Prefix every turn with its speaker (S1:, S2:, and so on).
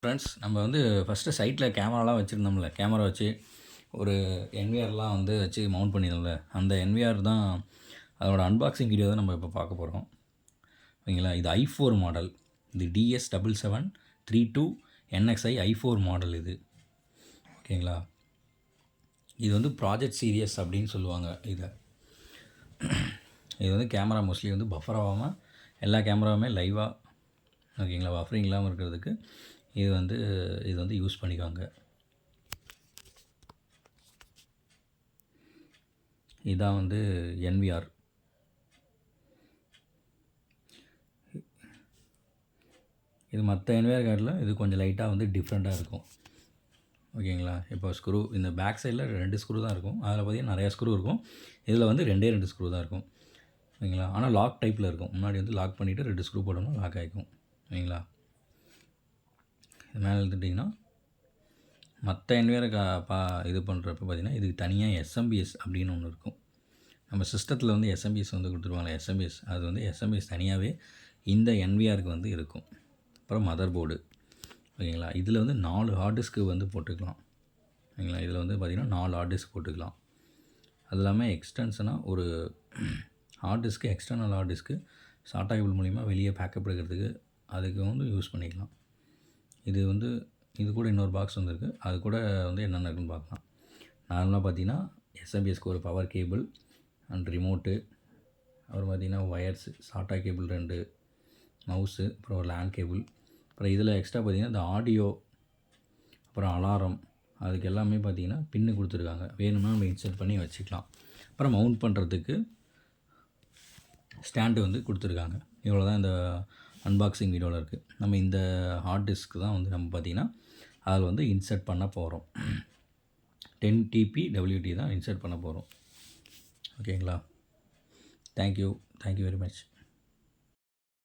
S1: Friends, நம்ம வந்து first சைட்டில் கேமராலாம் வச்சுருந்தோம்ல, கேமரா வச்சு ஒரு என்விஆர்லாம் வந்து வச்சு மவுண்ட் பண்ணியிருந்தோம்ல, அந்த என்விஆர் தான் அதோட அன்பாக்சிங் வீடியோ தான் நம்ம இப்போ பார்க்க போகிறோம். ஓகேங்களா? இது i4 மாடல். இது DS-7732NXI-I4 மாடல் இது. ஓகேங்களா? இது வந்து ப்ராஜெக்ட் சீரியஸ் அப்படின்னு சொல்லுவாங்க இதை. இது வந்து கேமரா மோஸ்ட்லி வந்து பஃபர் ஆகாமல் எல்லா கேமராவுமே லைவாக, ஓகேங்களா, பஃபரிங் இல்லாமல் இருக்கிறதுக்கு இது வந்து யூஸ் பண்ணிக்குவாங்க. இதான் வந்து என்விஆர். இது மற்ற என்விஆர் கார்டில் இது கொஞ்சம் லைட்டாக வந்து டிஃப்ரெண்ட்டாக இருக்கும். ஓகேங்களா? இப்போ ஸ்க்ரூ இந்த பேக் சைடில் 2 ஸ்க்ரூ தான் இருக்கும். அதில் பார்த்திங்கன்னா நிறையா ஸ்க்ரூ இருக்கும். இதில் வந்து 2 ஸ்க்ரூ தான் இருக்கும். ஓகேங்களா? ஆனால் லாக் டைப்பில் இருக்கும். முன்னாடி வந்து லாக் பண்ணிவிட்டு 2 ஸ்க்ரூ போட்டோம்னா லாக் ஆகிக்கும். ஓகேங்களா? இது மேலே எழுத்துட்டிங்கன்னா மற்ற என்விஆரை இது பண்ணுறப்ப பார்த்திங்கன்னா இதுக்கு தனியாக எஸ்எம்பிஎஸ் அப்படின்னு ஒன்று இருக்கும். நம்ம சிஸ்டத்தில் வந்து எஸ்எம்பிஎஸ் வந்து கொடுத்துருவாங்க. எஸ்எம்பிஎஸ் அது வந்து எஸ்எம்பிஎஸ் தனியாகவே இந்த என்விஆருக்கு வந்து இருக்கும். அப்புறம் மதர் போர்டு. ஓகேங்களா? இதில் வந்து 4 ஹார்ட் டிஸ்க்கு வந்து போட்டுக்கலாம். ஓகேங்களா? இதில் வந்து பார்த்திங்கன்னா 4 ஹார்ட் டிஸ்க் போட்டுக்கலாம். அது இல்லாமல் எக்ஸ்டென்ஷனாக ஒரு hard disk, external hard disk SATA cable மூலிமா வெளியே பேக்கப் எடுக்கிறதுக்கு அதுக்கு வந்து யூஸ் பண்ணிக்கலாம். இது கூட இன்னொரு பாக்ஸ் வந்துருக்கு. அது கூட வந்து என்னென்ன இருக்குன்னு பார்க்கலாம். நார்மலாக பார்த்திங்கன்னா எஸ்எம்பிஎஸ்க்கு ஒரு பவர் கேபிள் அண்ட் ரிமோட்டு, அப்புறம் பார்த்திங்கன்னா ஒயர்ஸு, சாட்டா கேபிள் 2, மவுஸு, அப்புறம் ஒரு லேண்ட் கேபிள், அப்புறம் இதில் எக்ஸ்ட்ரா பார்த்திங்கன்னா இந்த ஆடியோ, அப்புறம் அலாரம், அதுக்கு எல்லாமே பார்த்திங்கன்னா பின்னு கொடுத்துருக்காங்க. வேணும்னா நம்ம இன்சர்ட் பண்ணி வச்சுக்கலாம். அப்புறம் மவுண்ட் பண்ணுறதுக்கு ஸ்டாண்டு வந்து கொடுத்துருக்காங்க. இவ்வளோ தான் இந்த அன்பாக்சிங் வீடியோவில் இருக்குது. நம்ம இந்த ஹார்ட் டிஸ்க் தான் வந்து நம்ம பார்த்திங்கன்னா அதில் வந்து இன்சர்ட் பண்ண போகிறோம். 10 TB WT தான் இன்சர்ட் பண்ண போகிறோம். ஓகேங்களா? Thank you very much.